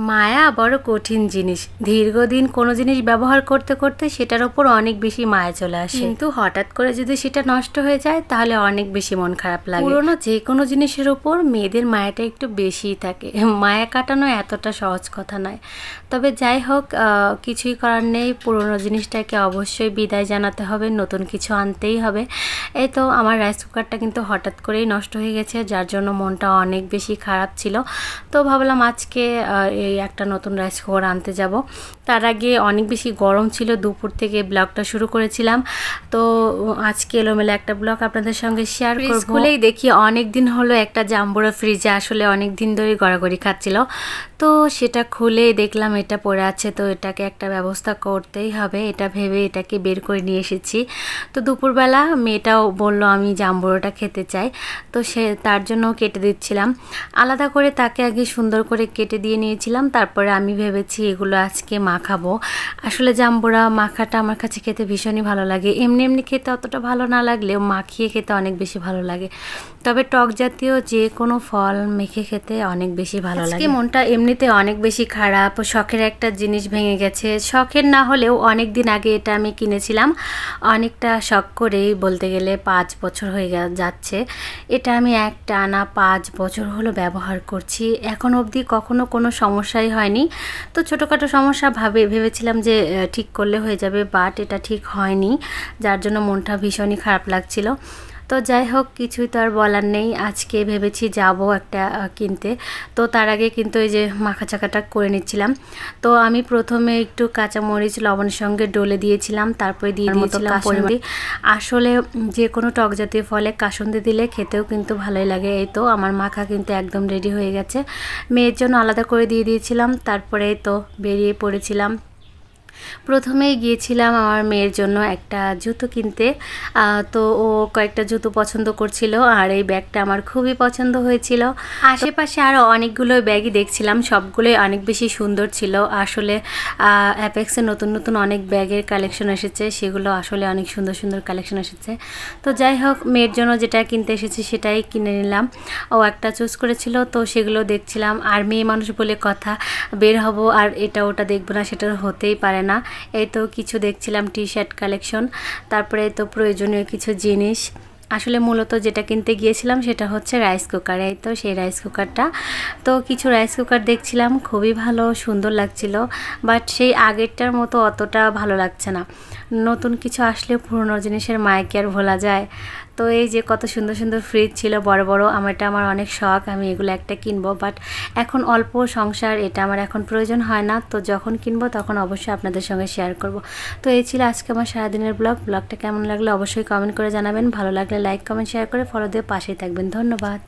মায়া বড় কঠিন জিনিস। দীর্ঘদিন কোনো জিনিস ব্যবহার করতে করতে সেটার ওপর অনেক বেশি মায়া চলে আসে, কিন্তু হঠাৎ করে যদি সেটা নষ্ট হয়ে যায় তাহলে অনেক বেশি মন খারাপ লাগে। পুরোনো যে কোনো জিনিসের ওপর মেয়েদের মায়াটা একটু বেশিই থাকে। মায়া কাটানো এতটা সহজ কথা নয়। তবে যাই হোক, কিছুই করার নেই, পুরোনো জিনিসটাকে অবশ্যই বিদায় জানাতে হবে, নতুন কিছু আনতেই হবে। এই তো আমার রাইস কুকারটা কিন্তু হঠাৎ করেই নষ্ট হয়ে গেছে, যার জন্য মনটা অনেক বেশি খারাপ ছিল। তো ভাবলাম আজকে এই একটা নতুন রাইস কুকার আনতে যাব। তার আগে অনেক বেশি গরম ছিল, দুপুর থেকে ব্লগটা শুরু করেছিলাম। তো আজকে এলোমেলো একটা ব্লগ আপনাদের সঙ্গে শেয়ার করব। খুলেই দেখি অনেক দিন হলো একটা জাম্বুরা ফ্রিজে আসলে অনেক দিন ধরে গড়াগড়ি খাচ্ছিল। তো সেটা খুলেই দেখলাম এটা পড়ে আছে, তো এটাকে একটা ব্যবস্থা করতেই হবে, এটা ভেবে এটাকে বের করে নিয়ে এসেছি। তো দুপুরবেলা মেয়েটাও বলল আমি জাম্বুরাটা খেতে চাই, তো সে তার জন্য কেটে দিচ্ছিলাম। আলাদা করে তাকে আগে সুন্দর করে কেটে দিয়ে নিয়েছিলাম, তারপরে আমি ভেবেছি এগুলো আজকে মাখাবো। আসলে জাম্বুরা মাখাটা আমার কাছে খেতে ভীষণই ভালো লাগে। এমনি এমনি খেতে অতটা ভালো না লাগলেও মাখিয়ে খেতে অনেক বেশি ভালো লাগে। তবে টক জাতীয় যে কোনো ফল মেখে খেতে অনেক বেশি ভালো লাগে। মনটা এমনিতে অনেক বেশি খারাপ, শখের একটা জিনিস ভেঙে গেছে। শখের না হলেও অনেক দিন আগে এটা আমি কিনেছিলাম, অনেকটা শখ করেই বলতে গেলে 5 বছর হয়ে যাচ্ছে। এটা আমি টানা 5 বছর হলো ব্যবহার করছি, এখন অবধি কখনো কোনো সমস্যাই হয়নি। তো ছোটোখাটো সমস্যা ভেবেছিলাম যে ঠিক করলে হয়ে যাবে, বাট এটা ঠিক হয়নি, যার জন্য মনটা ভীষণই খারাপ লাগছিল। তো যাই হোক, কিছুই তো আর বলার নেই। আজকে ভেবেছি যাব একটা কিনতে। তো তার আগে কিন্তু এই যে মাখা চাকাটা করে নিচ্ছিলাম। তো আমি প্রথমে একটু কাঁচামরিচ লবণের সঙ্গে ডলে দিয়েছিলাম, তারপরে দিয়ে দিয়েছিলাম কাসুন্দি। আসলে যে কোনো টক জাতীয় ফলে কাসুন্দি দিলে খেতেও কিন্তু ভালোই লাগে। এই তো আমার মাখা কিন্তু একদম রেডি হয়ে গেছে। মেয়ের জন্য আলাদা করে দিয়ে দিয়েছিলাম, তারপরে তো বেরিয়ে পড়েছিলাম। প্রথমেই গিয়েছিলাম আমার মেয়ের জন্য একটা জুতো কিনতে। তো ও কয়েকটা জুতো পছন্দ করছিল, আর এই ব্যাগটা আমার খুবই পছন্দ হয়েছিল। আশেপাশে আরও অনেকগুলো ব্যাগই দেখছিলাম, সবগুলোই অনেক বেশি সুন্দর ছিল। আসলে অ্যাপেক্সে নতুন নতুন অনেক ব্যাগের কালেকশন এসেছে, সেগুলো আসলে অনেক সুন্দর সুন্দর কালেকশন এসেছে। তো যাই হোক, মেয়ের জন্য যেটা কিনতে এসেছি সেটাই কিনে নিলাম। ও একটা চুজ করেছিল, তো সেগুলো দেখছিলাম। আর মেয়ে মানুষ বলে কথা, বের হব আর এটা ওটা দেখবো না, সেটা হতেই পারে না। এই তো কিছু দেখছিলাম টি শার্ট কালেকশন, তারপরে তো প্রয়োজনীয় কিছু জিনিস। আসলে মূলত যেটা কিনতে গিয়েছিলাম সেটা হচ্ছে রাইস কুকার। এই তো সেই রাইস কুকারটা। তো কিছু রাইস কুকার দেখছিলাম, খুবই ভালো সুন্দর লাগছিল, বাট সেই আগেরটার মতো অতটা ভালো লাগছে না। নতুন কিছু আসলে পুরনো জিনিসের মায়া কি আর ভোলা যায়। তো এই যে কত সুন্দর সুন্দর ফ্রিজ ছিল বড় বড়, এটা আমার অনেক শখ, আমি এগুলো একটা কিনবো। বাট এখন অল্প সংসার, এটা আমার এখন প্রয়োজন হয় না। তো যখন কিনবো তখন অবশ্যই আপনাদের সঙ্গে শেয়ার করব। তো এই ছিল আজকে আমার সারাদিনের ব্লগটা কেমন লাগলো অবশ্যই কমেন্ট করে জানাবেন। ভালো লাগলে লাইক কমেন্ট শেয়ার করে ফলো দিয়ে পাশেই থাকবেন। ধন্যবাদ।